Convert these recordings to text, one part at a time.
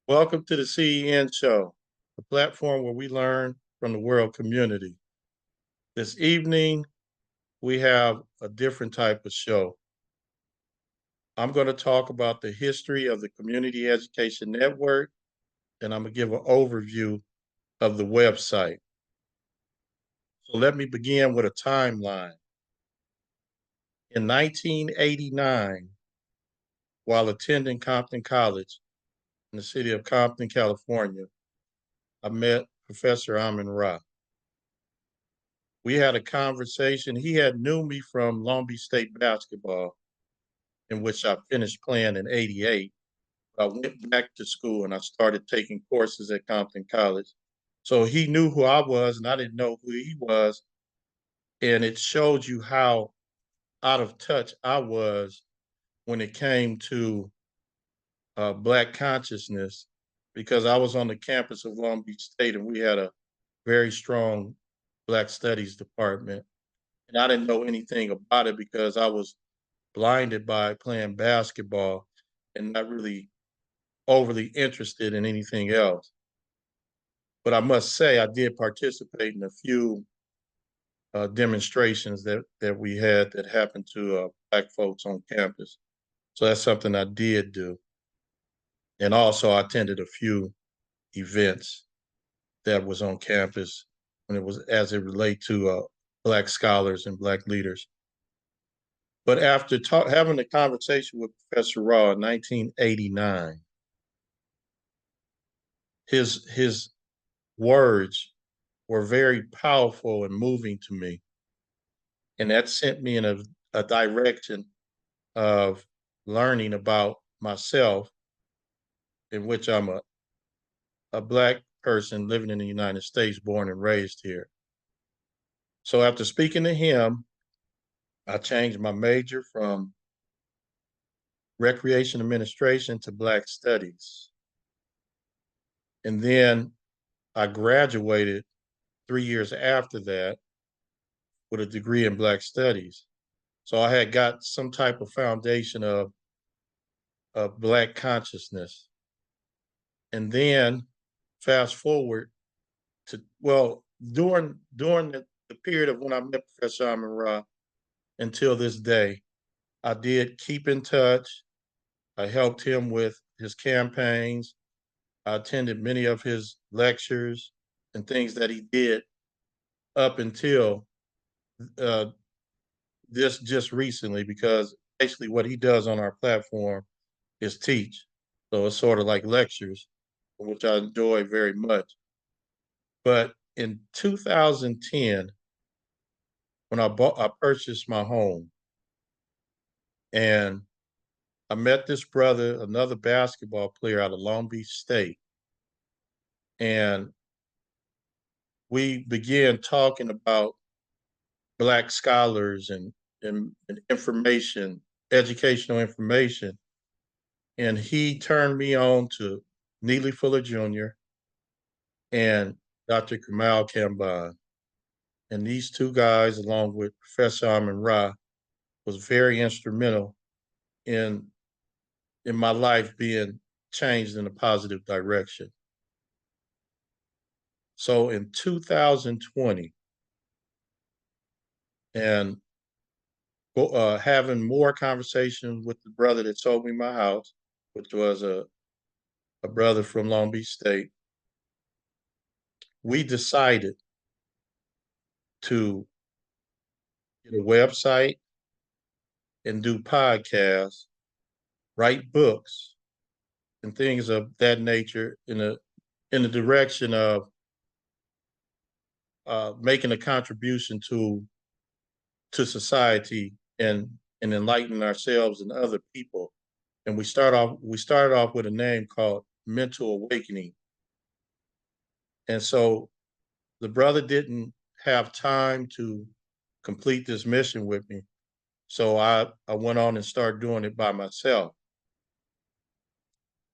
Welcome to the CEN show, the platform where we learn from the world community. This evening, we have a different type of show. I'm going to talk about the history of the Community Education Network, and I'm going to give an overview of the website. So let me begin with a timeline. In 1989, while attending Compton College in the city of Compton, California, I met Professor Amin Ra. We had a conversation. He had knew me from Long Beach State basketball, in which I finished playing in '88. I went back to school and I started taking courses at Compton College. So he knew who I was and I didn't know who he was. And it showed you how out of touch I was when it came to Black consciousness, because I was on the campus of Long Beach State and we had a very strong Black Studies department. And I didn't know anything about it because I was blinded by playing basketball and not really overly interested in anything else. But I must say, I did participate in a few demonstrations that we had that happened to Black folks on campus. So that's something I did do. And also, I attended a few events that was on campus when it was as it relate to Black scholars and Black leaders. But after having a conversation with Professor Raw in 1989, his words were very powerful and moving to me. And that sent me in a direction of learning about myself, in which I'm a Black person living in the United States, born and raised here. So after speaking to him, I changed my major from recreation administration to Black studies. And then I graduated 3 years after that with a degree in Black studies. So I had got some type of foundation of Black consciousness. And then fast forward to, well, during the period of when I met Professor Amin Ra until this day, I did keep in touch. I helped him with his campaigns. I attended many of his lectures and things that he did up until uh, this just recently, because basically what he does on our platform is teach. So it's sort of like lectures, which I enjoy very much. But in 2010, when I purchased my home, and I met this brother, another basketball player out of Long Beach State, and we began talking about Black scholars and information, educational information. And he turned me on to Neely Fuller Jr. and Dr. Kamal Kamban. And these two guys, along with Professor Amin Ra, was very instrumental in my life being changed in a positive direction. So in 2020, and having more conversations with the brother that sold me my house, which was a brother from Long Beach State, we decided to get a website and do podcasts, write books, and things of that nature in the direction of making a contribution to society and enlightening ourselves and other people. And we started off with a name called Mental Awakening. And so the brother didn't have time to complete this mission with me. So I went on and started doing it by myself.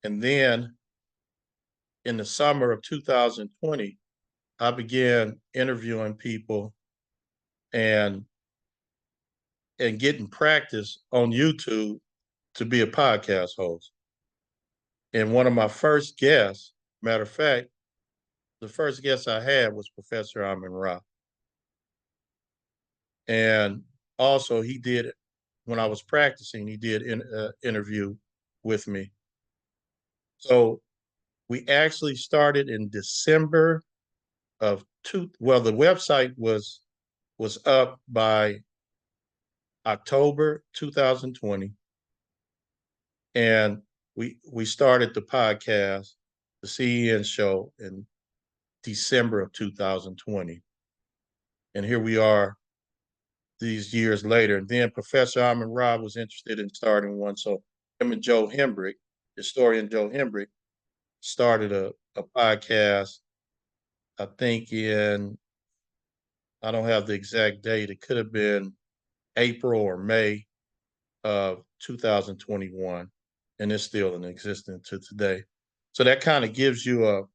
And then in the summer of 2020, I began interviewing people and getting practice on YouTube to be a podcast host. And one of my first guests, matter of fact, the first guest I had was Professor Amin Ra. And also he did, when I was practicing, he did an interview with me. So we actually started in December of the website was up by October 2020. And we started the podcast, the CEN show, in December of 2020. And here we are these years later. And then Professor Amin Ra was interested in starting one. So him and Joe Hembrick, historian Joe Hembrick, started a podcast, I think I don't have the exact date. It could have been April or May of 2021. And it's still in existence to today. So that kind of gives you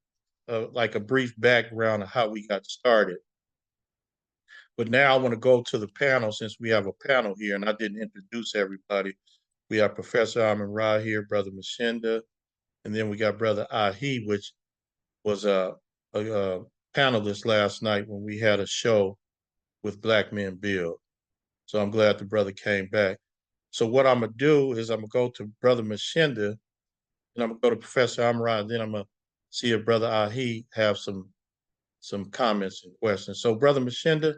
like a brief background of how we got started. But now I want to go to the panel since we have a panel here, and I didn't introduce everybody. We have Professor Amin Ra here, Brother Mashinda, and then we got Brother Ahi, which was a panelist last night when we had a show with Black Men Build. So I'm glad the brother came back. So what I'm gonna do is I'm gonna go to Brother Mashinda, and I'm gonna go to Professor Amin Ra, and then I'm gonna see if Brother Ahi have some comments and questions. So Brother Mashinda,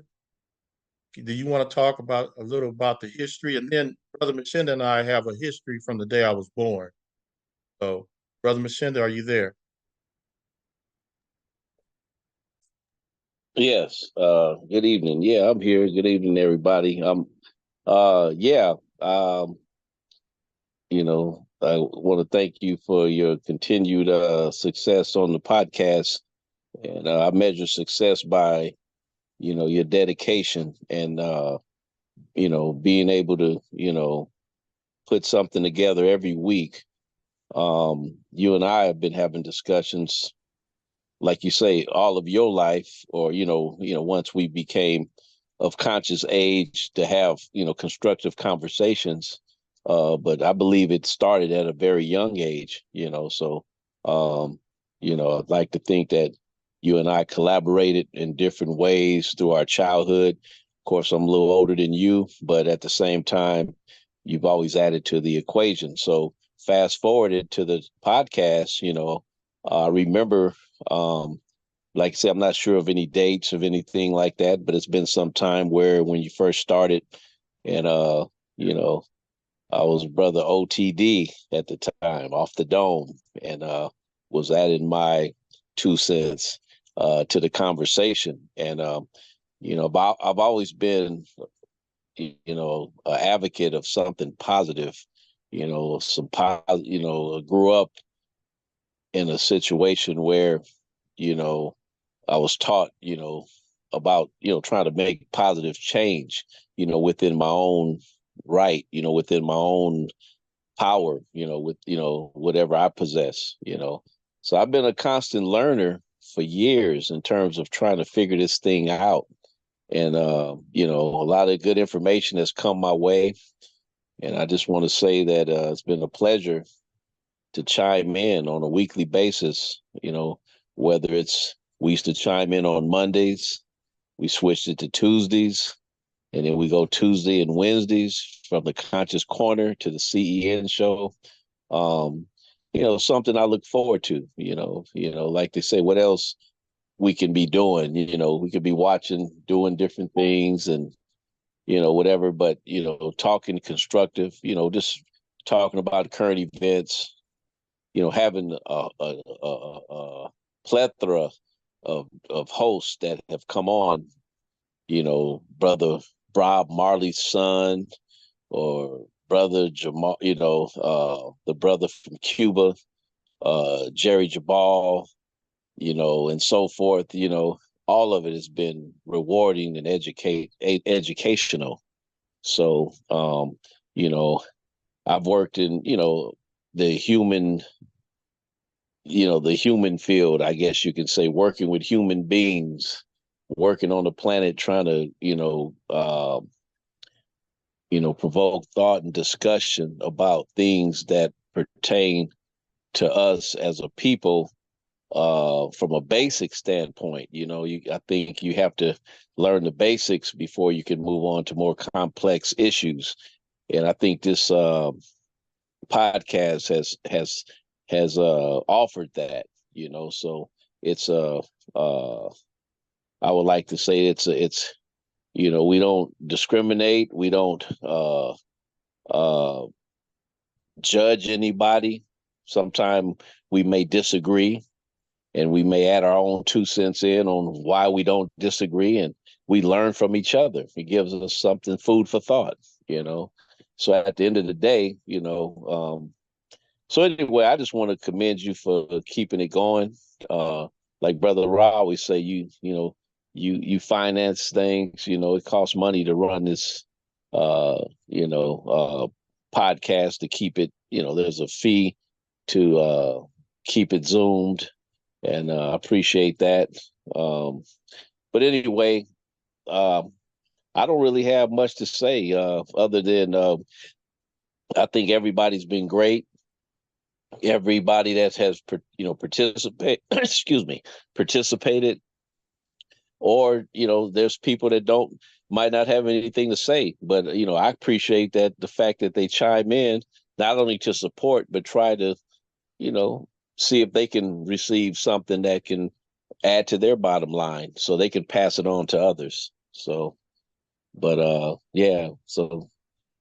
do you want to talk about a little about the history? And then Brother Mashinda and I have a history from the day I was born. So, Brother Mashinda, are you there? Yes. Good evening. Yeah, I'm here. Good evening, everybody. Yeah. I want to thank you for your continued success on the podcast. And I measure success by, your dedication and being able to, put something together every week. You and I have been having discussions, like you say, all of your life, or once we became of conscious age to have constructive conversations. But I believe it started at a very young age. So um, I'd like to think that you and I collaborated in different ways through our childhood. Of course, I'm a little older than you, but at the same time, you've always added to the equation. So fast forwarded to the podcast, I remember, like I said, I'm not sure of any dates of anything like that, but it's been some time where when you first started, and you know, I was Brother OTD at the time, off the dome, and was adding my 2 cents to the conversation. And I've always been, an advocate of something positive. Grew up in a situation where, you know, I was taught, about, trying to make positive change, within my own right, within my own power, with, whatever I possess. So I've been a constant learner for years in terms of trying to figure this thing out. And, a lot of good information has come my way. And I just want to say that it's been a pleasure to chime in on a weekly basis, whether it's we used to chime in on Mondays, we switched it to Tuesdays, and then we go Tuesday and Wednesdays from the Conscious Corner to the CEN show. Um, Something I look forward to, like they say, what else we can be doing, we could be watching, doing different things and, whatever, but, talking constructive, just talking about current events, having a plethora of hosts that have come on, Brother Bob Marley's son, or Brother Jamal, the brother from Cuba, Jerry Jabal, and so forth. All of it has been rewarding and educational. So, I've worked in, the human the human field, I guess you can say, working with human beings, working on the planet, trying to, provoke thought and discussion about things that pertain to us as a people from a basic standpoint. I think you have to learn the basics before you can move on to more complex issues. And I think this podcast has offered that. So it's I would like to say it's we don't discriminate, we don't uh, judge anybody. Sometimes we may disagree, and we may add our own 2 cents in on why we don't disagree, and we learn from each other. It gives us something, food for thought. So at the end of the day, so anyway, I just want to commend you for keeping it going. Like Brother Ra always say, you finance things. It costs money to run this, podcast to keep it. There's a fee to keep it zoomed, and I appreciate that. But anyway, I don't really have much to say other than I think everybody's been great. Everybody that has participate excuse me, participated, or there's people that might not have anything to say, but I appreciate that, the fact that they chime in, not only to support but try to you know see if they can receive something that can add to their bottom line so they can pass it on to others. So yeah,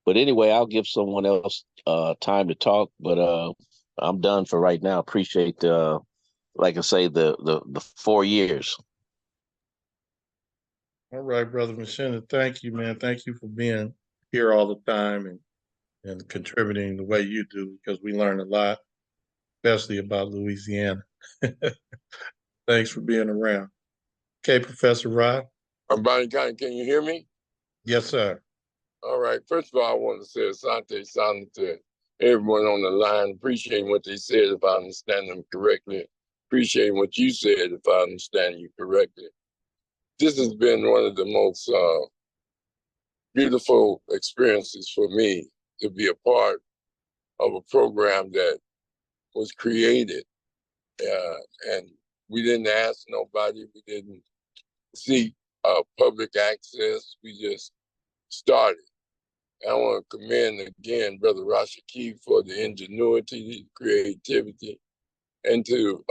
but anyway, I'll give someone else time to talk, but I'm done for right now. Appreciate like I say, the 4 years. All right, Brother Machina, thank you, man. Thank you for being here all the time and contributing the way you do, because we learn a lot, especially about Louisiana. Thanks for being around. Okay, Professor Rod. Bonnie County, can you hear me? Yes, sir. All right. First of all, I want to say Asante Sana to everyone on the line. Appreciate what they said, if I understand them correctly. Appreciate what you said, if I understand you correctly. This has been one of the most beautiful experiences for me, to be a part of a program that was created. And we didn't ask nobody. We didn't seek public access. We just started. I want to commend again Brother Rashid for the ingenuity, the creativity, and to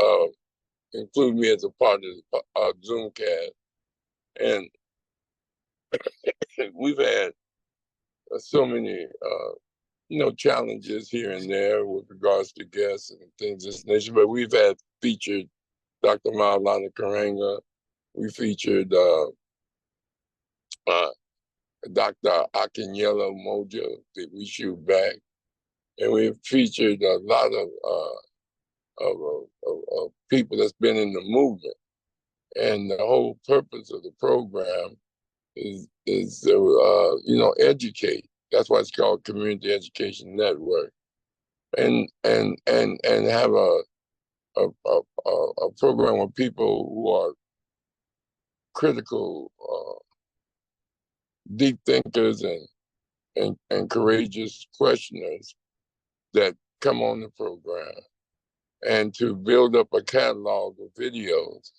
include me as a part of the Zoomcast. And we've had so many, challenges here and there with regards to guests and things of this nature. But we've had featured Dr. Maulana Karanga. We featured Dr. Akinyela Moja, that we shoot back. And we've featured a lot of people that's been in the movement. And the whole purpose of the program is to educate. That's why it's called Community Education Network, and have a program with people who are critical, deep thinkers, and courageous questioners that come on the program, and to build up a catalog of videos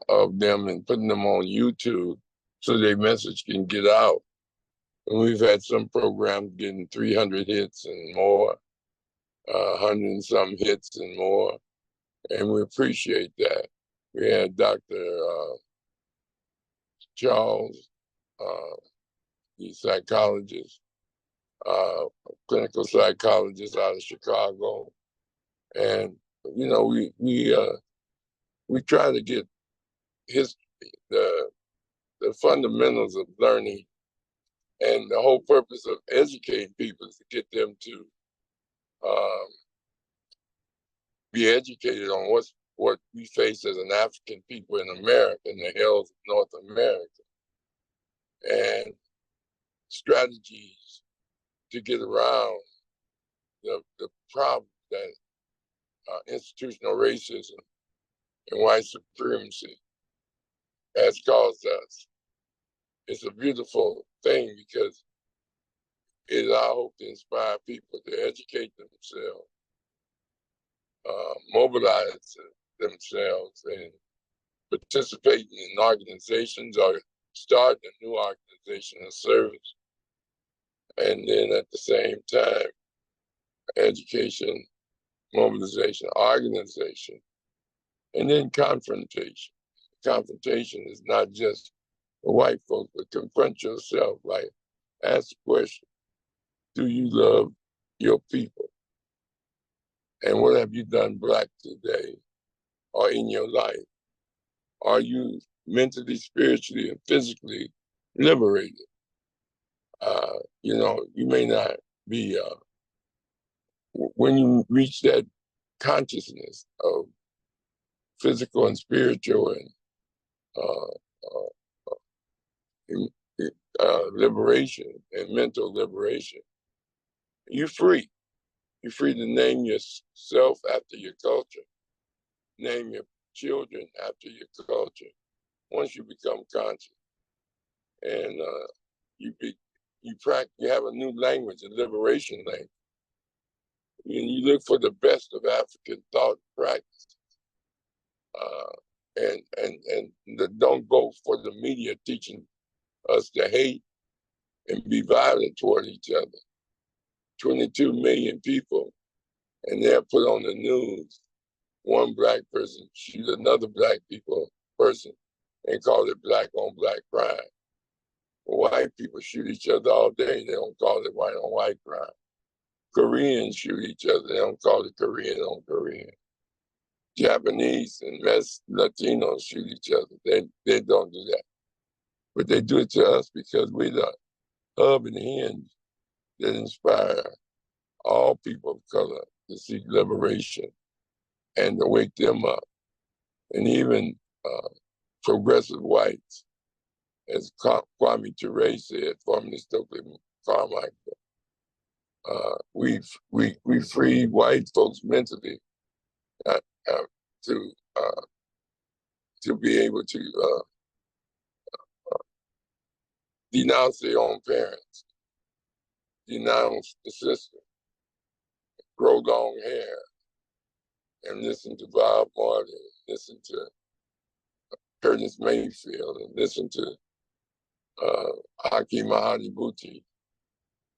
of them and putting them on YouTube so their message can get out. And we've had some programs getting 300 hits and more, 100 and some hits and more, and we appreciate that. We had Dr. Charles, the psychologist, clinical psychologist out of Chicago, and we try to get the fundamentals of learning, and the whole purpose of educating people is to get them to be educated on what we face as an African people in America, in the hills of North America, and strategies to get around the problem that institutional racism and white supremacy has caused us. It's a beautiful thing because it is our hope to inspire people to educate themselves mobilize themselves and participating in organizations or starting a new organization of service. And then at the same time, education, mobilization, organization, and then confrontation. Confrontation is not just for white folks, but confront yourself. Like, ask the question, do you love your people? And what have you done Black today or in your life? Are you mentally, spiritually, and physically liberated? You may not be, when you reach that consciousness of physical and spiritual and liberation and mental liberation, you're free. You're free to name yourself after your culture, name your children after your culture. Once you become conscious, and you have a new language, a liberation language. And you look for the best of African thought practice, and don't go for the media teaching us to hate and be violent toward each other. 22 million people, and they're put on the news. One Black person shoot another Black person and call it Black on Black crime. White people shoot each other all day. They don't call it white on white crime. Koreans shoot each other. They don't call it Korean on Korean. Japanese and Latinos shoot each other. They don't do that. But they do it to us because we're the hub and hinge that inspire all people of color to seek liberation and to wake them up. And even progressive whites, as Kwame Ture said, formerly Stokely Carmichael, we free white folks mentally to be able to denounce their own parents, denounce the system, grow long hair, and listen to Bob Marley, listen to Curtis Mayfield, and listen to Haki Mahadi Booty,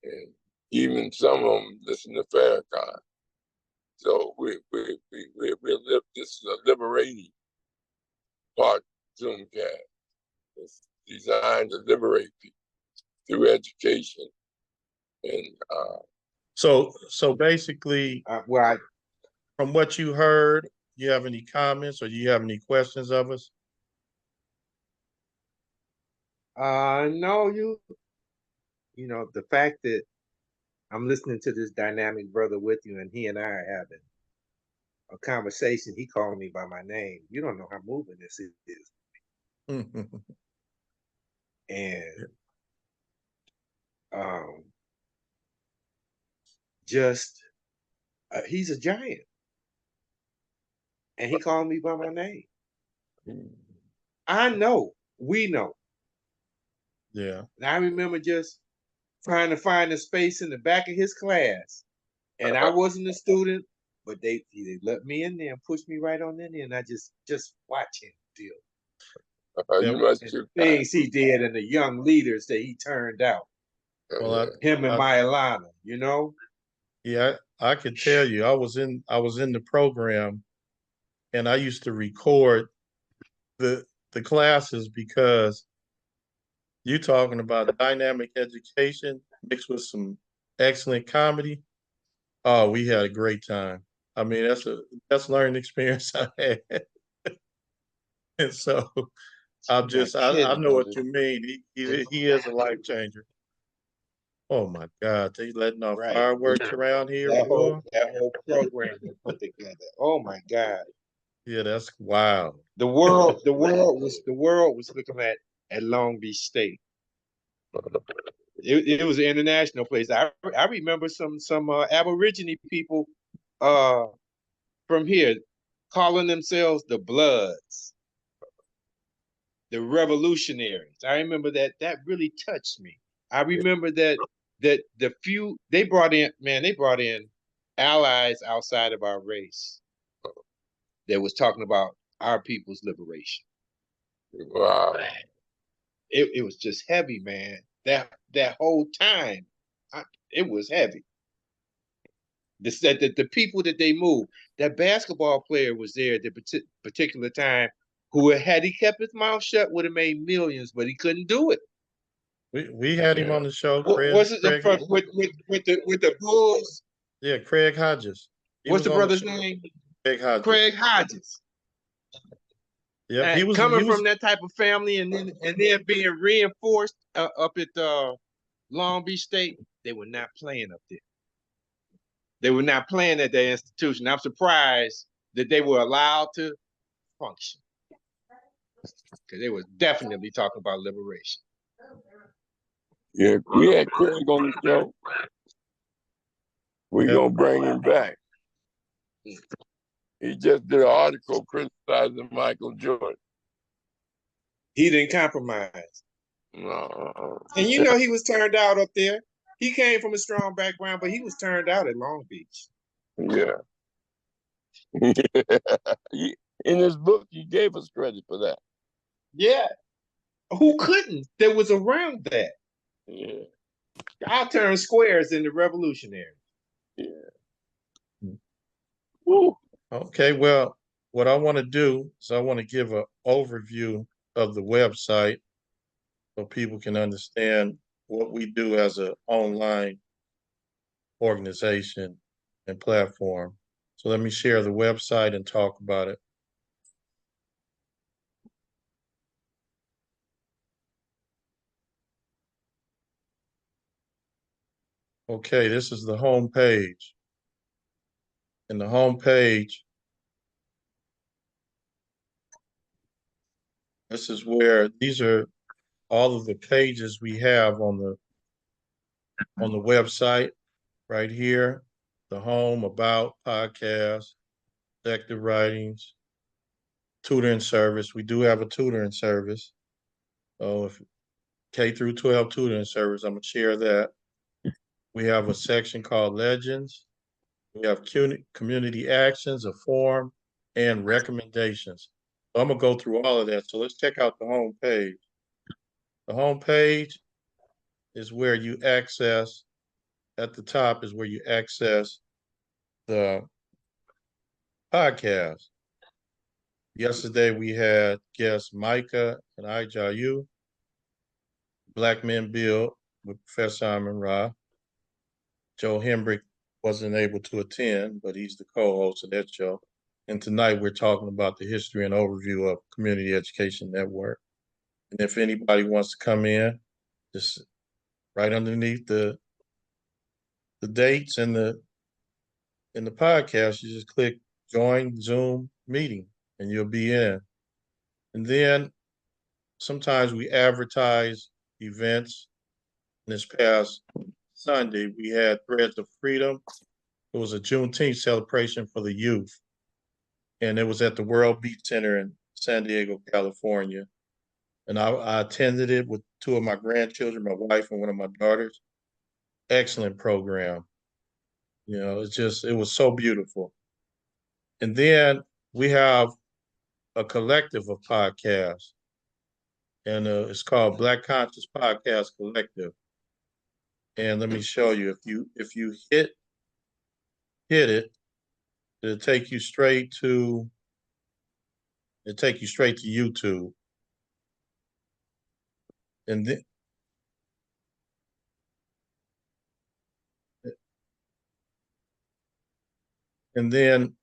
and even some of them listen to Farrakhan. So this is a liberating part Zoomcast. It's designed to liberate people through education. And so basically, from what you heard, you have any comments or you have any questions of us? No, the fact that I'm listening to this dynamic brother with you, and he and I are having a conversation. He called me by my name. You don't know how moving this is. And just he's a giant, and he called me by my name. I know, we know. Yeah. And I remember just trying to find a space in the back of his class, and I wasn't a student, but they let me in there and pushed me right on in there, and I just watch him deal. you must Things he did and the young leaders that he turned out. Well, him and Myalana, Yeah, I could tell you, I was in the program, and I used to record the classes because you talking about dynamic education mixed with some excellent comedy. Oh, we had a great time. I mean, that's the best learning experience I had. And so I'm just I know what you mean. He is a life changer. Oh my God, they letting off fireworks around here, boy. That whole program they put together. Oh my God. Yeah, that's wild. The world was looking at Long Beach State. It was an international place. I remember some Aborigine people from here calling themselves the Bloods, the Revolutionaries. I remember that really touched me. I remember that the few they brought in allies outside of our race. that was talking about our people's liberation. Wow. It was just heavy, man. That whole time, it was heavy. The people that they moved. That basketball player was there at the particular time who, had he kept his mouth shut, would have made millions, but he couldn't do it. We had him on the show, Craig. Was it with the Bulls? Yeah, Craig Hodges. He What's was the on brother's show. name? Craig Hodges. Craig Hodges. Yep, he was Coming from that type of family, and then being reinforced up at Long Beach State, they were not playing up there. They were not playing at their institution. I'm surprised that they were allowed to function, because they were definitely talking about liberation. Yeah, we had Craig on the show. We're gonna bring him back. He just did an article criticizing Michael Jordan. He didn't compromise. No. And you know he was turned out up there. He came from a strong background, but he was turned out at Long Beach. Yeah. In his book, he gave us credit for that. Yeah. Who couldn't? That was around that. Yeah. I turned squares in the Revolutionary. Yeah. Woo. Okay, well, what I want to do is I want to give an overview of the website so people can understand what we do as an online organization and platform. So let me share the website and talk about it. Okay, this is the home page. And the home page, this is where these are all of the pages we have on the website right here. The home, about, podcast, executive writings, tutoring service. We do have a tutoring service. So if K through 12 tutoring service, I'm gonna share that. We have a section called Legends. We have community actions, a forum, and recommendations. So I'm gonna go through all of that. So let's check out the home page. The home page is where you access, at the top is where you access the podcast. Yesterday we had guests Micah and Ijayu, Black Men Build with Professor Amon Ra. Joe Hembrick wasn't able to attend, but he's the co-host of that show. And tonight we're talking about the history and overview of Community Education Network. And if anybody wants to come in, just right underneath the dates and the podcast, you just click join Zoom meeting and you'll be in. And then sometimes we advertise events. This past Sunday, we had Threads of Freedom. It was a Juneteenth celebration for the youth. And it was at the World Beach Center in San Diego, California. And I attended it with two of my grandchildren, my wife and one of my daughters. Excellent program. You know, it was so beautiful. And then we have a collective of podcasts, and it's called Black Conscious Podcast Collective. And let me show you. If you hit it, it'll take you straight to YouTube. And then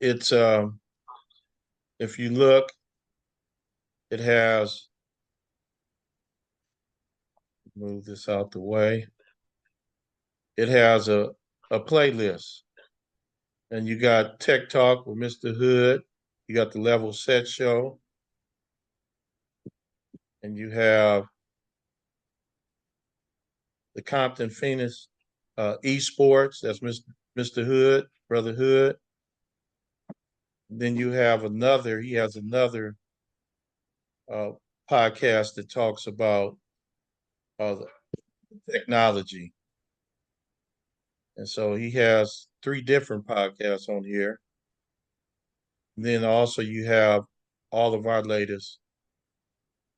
it's if you look, it has, move this out the way. It has a playlist. And you got Tech Talk with Mr. Hood. You got the Level Set Show. And you have the Compton Phoenix Esports. That's Mr. Hood, Brother Hood. Then you have he has another podcast that talks about technology. And so he has 3 different podcasts on here. And then also you have all of our latest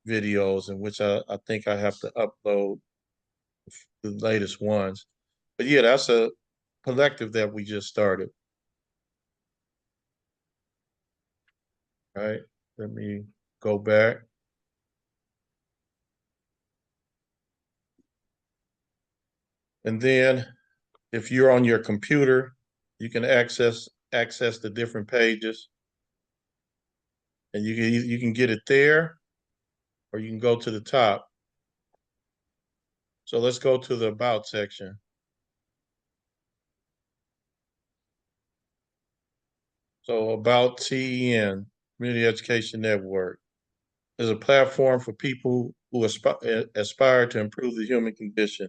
videos, in which I think I have to upload the latest ones. But yeah, that's a collective that we just started. All right. Let me go back. And then if you're on your computer, you can access the different pages. And you can get it there, or you can go to the top. So let's go to the About section. So About CEN, Community Education Network, is a platform for people who aspire to improve the human condition.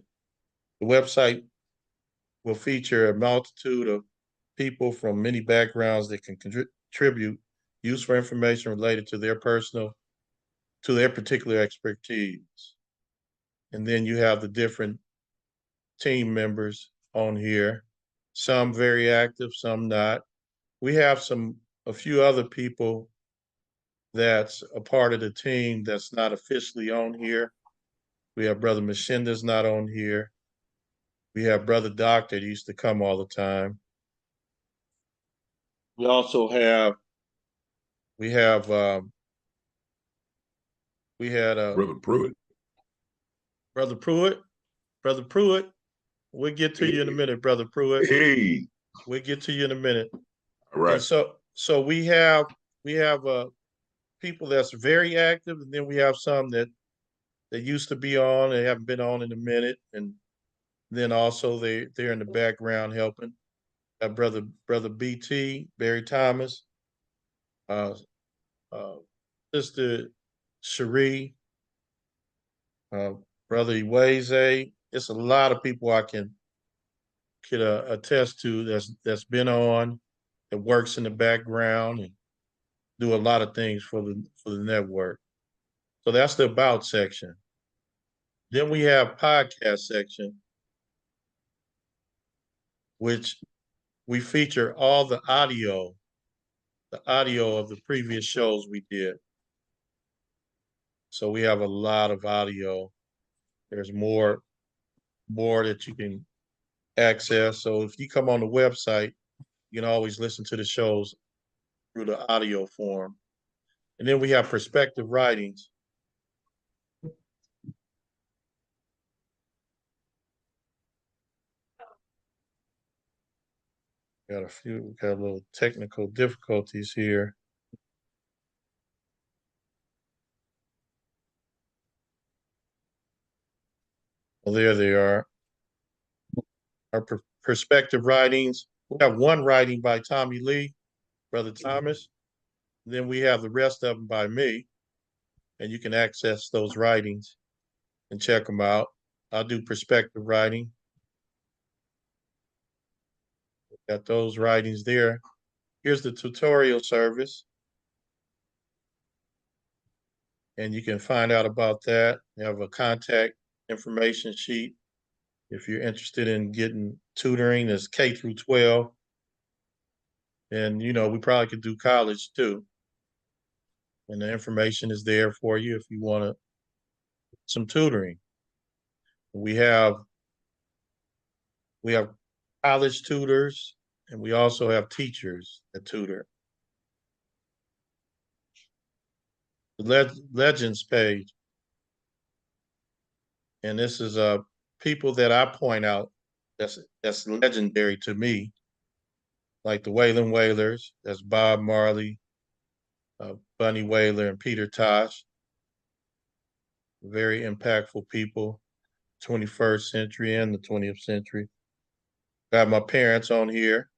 The website will feature a multitude of people from many backgrounds that can contribute useful information related to their particular expertise. And then you have the different team members on here, some very active, some not. We have a few other people that's a part of the team that's not officially on here. We have Brother Machinda's not on here. We have Brother Doctor that used to come all the time. We also have we have we had Brother Pruitt. Brother Pruitt. Brother Pruitt, we'll get to you in a minute, Brother Pruitt. Hey. We'll get to you in a minute. All right. And so we have people that's very active, and then we have some that used to be on and haven't been on in a minute, and then also they're in the background helping. Brother BT, Barry Thomas, uh, uh, Sister Cherie, uh, Brother Iweze. It's a lot of people I could attest to that's been on, that works in the background and do a lot of things for the network. So that's the About section. Then we have podcast section, which we feature all the audio of the previous shows we did. So we have a lot of audio. There's more that you can access. So if you come on the website, you can always listen to the shows through the audio form. And then we have perspective writings. We got a little technical difficulties here. Well, there they are. Our perspective writings. We have one writing by Tommy Lee, Brother Thomas. Then we have the rest of them by me, and you can access those writings and check them out. I'll do perspective writing. Got those writings there. Here's the tutorial service, and you can find out about that. You have a contact information sheet if you're interested in getting tutoring. That's K through 12. And, we probably could do college too. And the information is there for you if you want some tutoring. We have college tutors, and we also have teachers that tutor. The Legends page. And this is people that I point out that's legendary to me, like the Waylon Whalers. That's Bob Marley, Bunny Whaler, and Peter Tosh. Very impactful people, 21st century and the 20th century. Got my parents on here.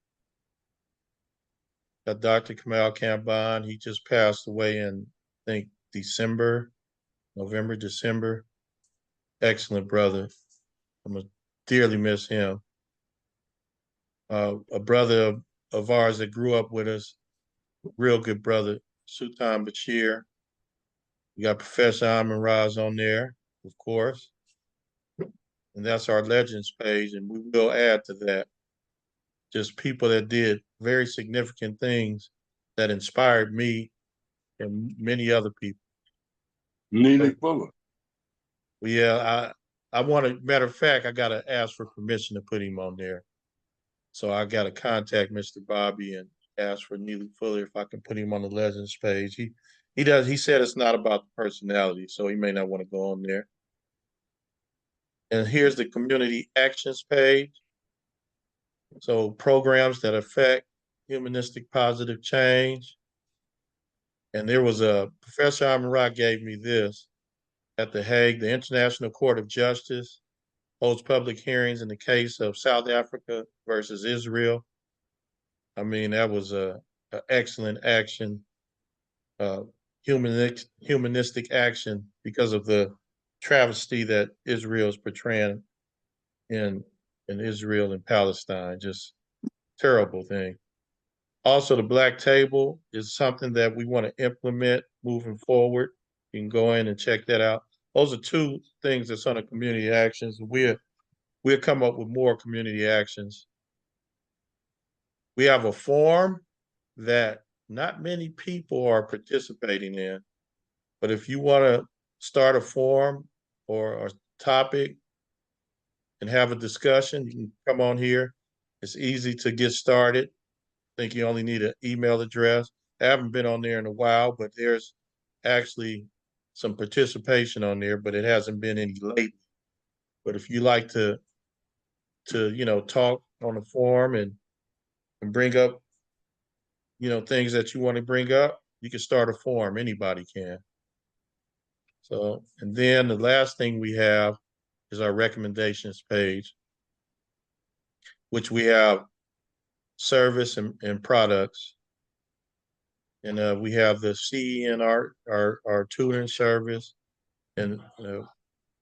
Got Dr. Kamal Kambon. He just passed away in, I think, November, December. Excellent brother. I'm going to dearly miss him. A brother of ours that grew up with us, real good brother, Sultan Bashir. We got Professor Amin Raz on there, of course. And that's our Legends page, and we will add to that just people that did very significant things that inspired me and many other people. Neely Fuller. Well, yeah, I want to. Matter of fact, I got to ask for permission to put him on there. So I got to contact Mr. Bobby and ask for Neely Fuller if I can put him on the Legends page. He does. He said it's not about the personality, so he may not want to go on there. And here's the community actions page. So programs that affect humanistic positive change. And there was a Professor Amara gave me this at The Hague. The International Court of Justice holds public hearings in the case of South Africa versus Israel. I mean, that was a excellent action, humanistic action because of the travesty that Israel is portraying in Israel and Palestine. Just terrible thing. Also, the Black Table is something that we want to implement moving forward. You can go in and check that out. Those are two things that's under community actions. We'll come up with more community actions. We have a forum that not many people are participating in, but if you want to start a forum or a topic and have a discussion, you can come on here. It's easy to get started. I think you only need an email address. I haven't been on there in a while, but there's actually some participation on there, but it hasn't been any lately. But if you like to talk on the forum and bring up things that you want to bring up, you can start a forum. Anybody can. So, and then the last thing we have is our recommendations page, which we have service and products. And we have the CEN, our tutoring service, and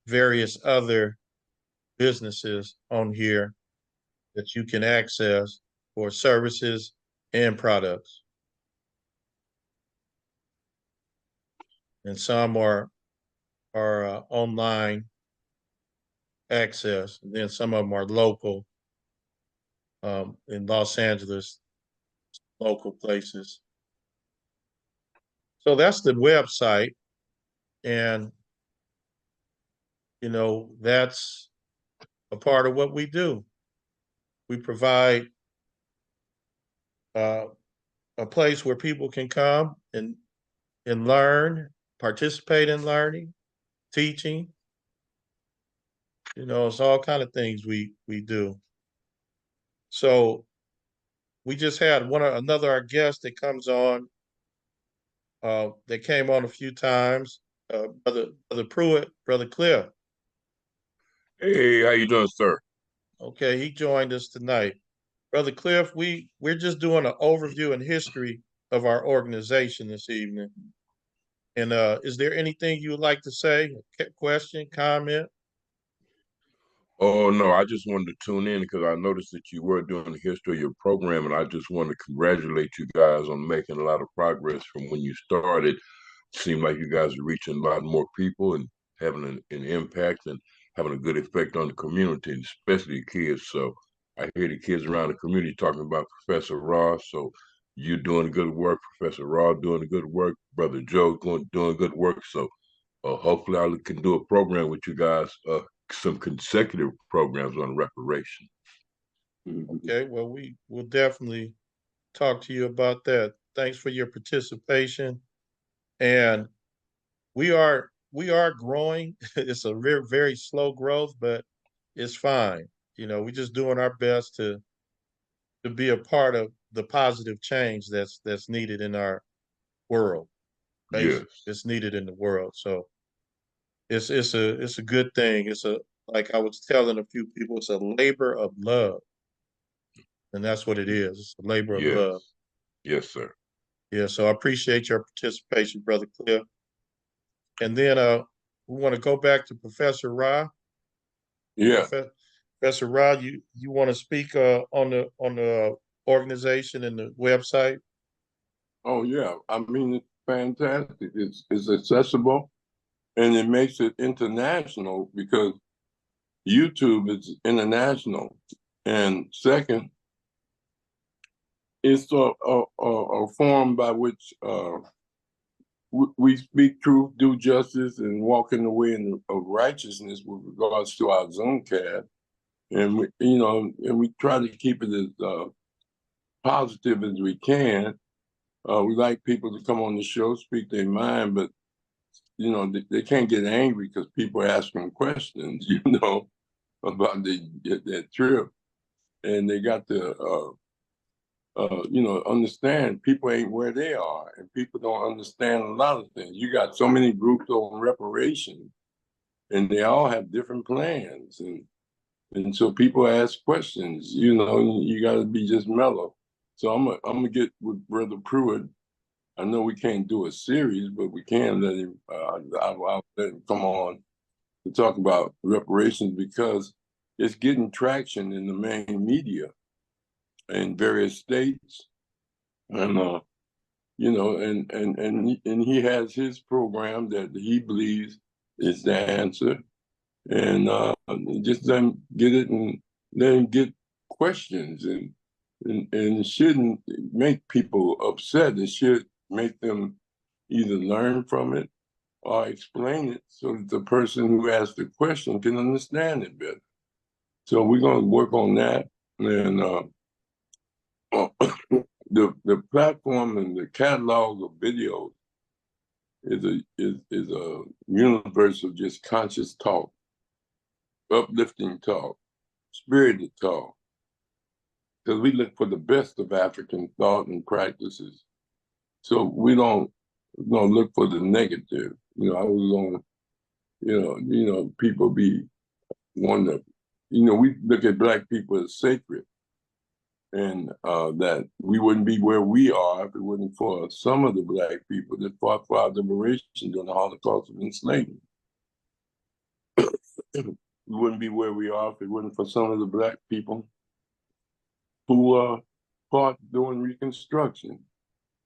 various other businesses on here that you can access for services and products. And some are online access, and then some of them are local in Los Angeles, local places. So that's the website, and that's a part of what we do. We provide a place where people can come and learn, participate in learning, teaching. It's all kind of things we do. So we just had another our guest that comes on. That came on a few times. Brother Pruitt, Brother Cliff. Hey, how you doing, sir? Okay, he joined us tonight. Brother Cliff, we're just doing an overview and history of our organization this evening. And is there anything you would like to say? Question, comment? Oh no, I just wanted to tune in because I noticed that you were doing the history of your program, and I just want to congratulate you guys on making a lot of progress from when you started. It seemed like you guys are reaching a lot more people and having an impact and having a good effect on the community, and especially kids. So I hear the kids around the community talking about Professor Ross. So you doing good work, Professor Ross doing good work, Brother Joe doing good work. So hopefully I can do a program with you guys, some consecutive programs on reparation. Okay, well, we will definitely talk to you about that. Thanks for your participation. And we are growing. It's a very, very slow growth, but it's fine. We're just doing our best to be a part of the positive change that's needed in our world. Yes. It's needed in the world. So it's a good thing. Like I was telling a few people, it's a labor of love. And that's what it is. It's a labor of Yes. love. Yes, sir. Yeah, so I appreciate your participation, Brother Cliff. And then we want to go back to Professor Ra. Yeah. Professor Ra, you want to speak on the organization and the website? Oh yeah. I mean, it's fantastic. It's accessible, and it makes it international because YouTube is international. And second, it's a form by which we speak truth, do justice, and walk in the way of righteousness with regards to our zone cast. And we try to keep it as positive as we can. We like people to come on the show, speak their mind, but they can't get angry because people are asking questions, about their trip, and they got to understand people ain't where they are, and people don't understand a lot of things. You got so many groups on reparations, and they all have different plans, and so people ask questions. You got to be just mellow. So I'm gonna get with Brother Pruitt. I know we can't do a series, but we can let him. I'll let him come on to talk about reparations because it's getting traction in the main media in various states, and and he has his program that he believes is the answer, and just let him get it and let him get questions, and it shouldn't make people upset. It should make them either learn from it or explain it so that the person who asked the question can understand it better. So we're going to work on that, and the platform and the catalog of videos is a universe of just conscious talk, uplifting talk, spirited talk, because we look for the best of African thought and practices. So we don't look for the negative. I was on, people be wanting to, we look at Black people as sacred, and that we wouldn't be where we are if it wasn't for some of the Black people that fought for our liberation during the Holocaust of enslavement. We wouldn't be where we are if it wasn't for some of the Black people who fought during Reconstruction.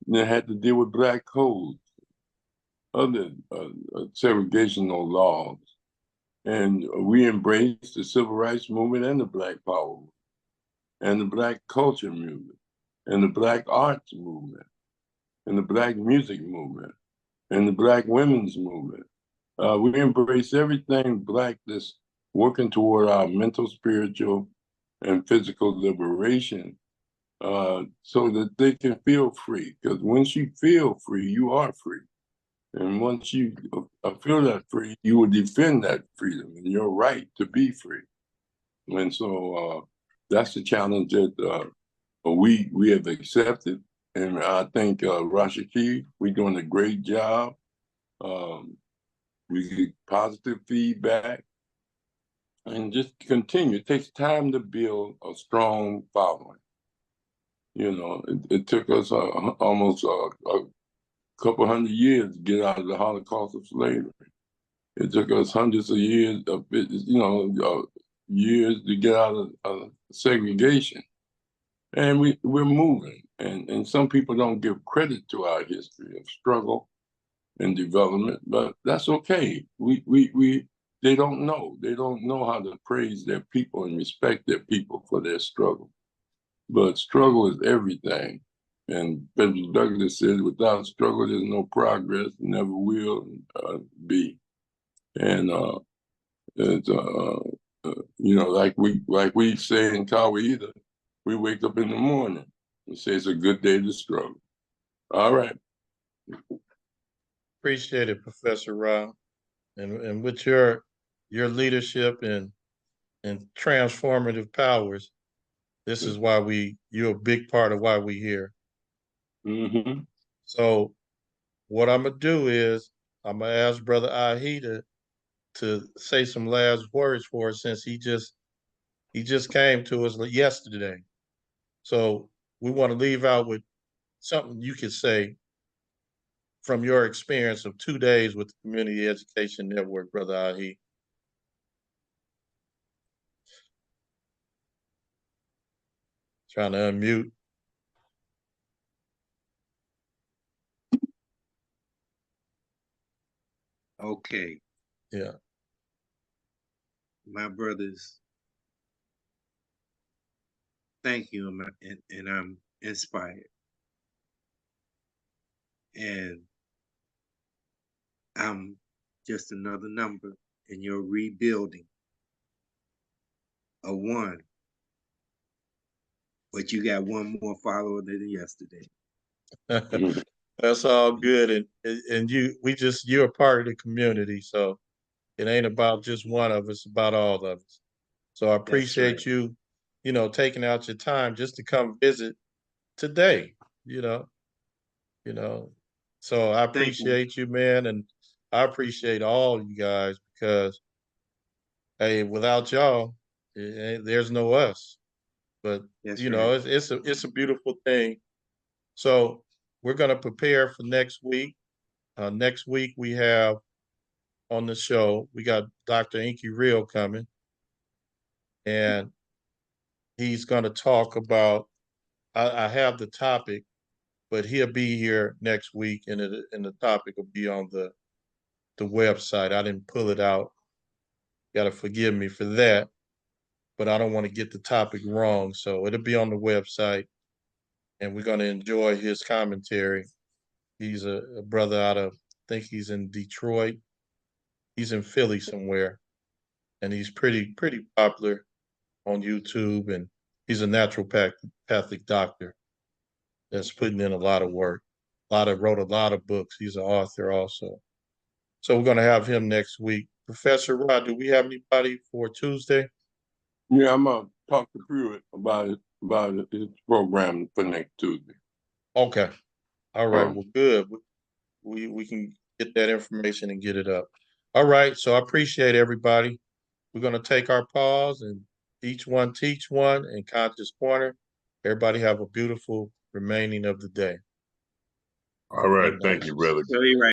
And they had to deal with Black codes, other segregational laws. And we embraced the Civil Rights Movement and the Black Power movement, and the Black culture movement, and the Black arts movement, and the Black music movement, and the Black women's movement. We embrace everything Black that's working toward our mental, spiritual, and physical liberation, so that they can feel free. Because once you feel free, you are free. And once you feel that free, you will defend that freedom and your right to be free. And so that's the challenge that we have accepted. And I think Rashaki, we're doing a great job. We get positive feedback and just continue. It takes time to build a strong following. It took us almost a couple hundred years to get out of the Holocaust of slavery. It took us hundreds of years years to get out of segregation. And we're moving. And some people don't give credit to our history of struggle and development, but that's okay. They don't know. They don't know how to praise their people and respect their people for their struggle. But struggle is everything. And President Douglas said, without struggle, there's no progress, never will be. And it's, like we say in Kawaida, we wake up in the morning and say it's a good day to struggle. All right. Appreciate it, Professor Ra. And with your leadership and transformative powers, this is why you're a big part of why we're here. Mm-hmm. So what I'm gonna do is I'm gonna ask Brother Ahida to say some last words for us since he just came to us yesterday. So we want to leave out with something you could say from your experience of 2 days with the Community Education Network, Brother Ahi. Trying to unmute. Okay, Yeah. my brothers, thank you, and I'm inspired. And I'm just another number in your rebuilding. A one. But you got one more follower than yesterday. That's all good. And you're a part of the community. So it ain't about just one of us, it's about all of us. So I appreciate you, taking out your time just to come visit today, you know, you know. So I appreciate you, man, and I appreciate all you guys because hey, without y'all, there's no us. But it's a beautiful thing. So we're gonna prepare for next week. Next week we have on the show we got Dr. Inky Real coming, and he's gonna talk about. I have the topic, but he'll be here next week, and the topic will be on the website. I didn't pull it out. Got to forgive me for that, but I don't want to get the topic wrong, so it'll be on the website, and we're gonna enjoy his commentary. He's a brother out of, I think he's in Detroit. He's in Philly somewhere, and he's pretty popular on YouTube, and he's a naturopathic doctor that's putting in a lot of work. Wrote a lot of books. He's an author also. So we're gonna have him next week. Professor Rod, do we have anybody for Tuesday? Yeah, I'm gonna talk to Pruitt about his program for next Tuesday. Okay. All right. Well, good. We can get that information and get it up. All right. So I appreciate everybody. We're gonna take our pause and each one teach one in Conscious Corner. Everybody have a beautiful remaining of the day. All right. Thank you, brother. So you're right.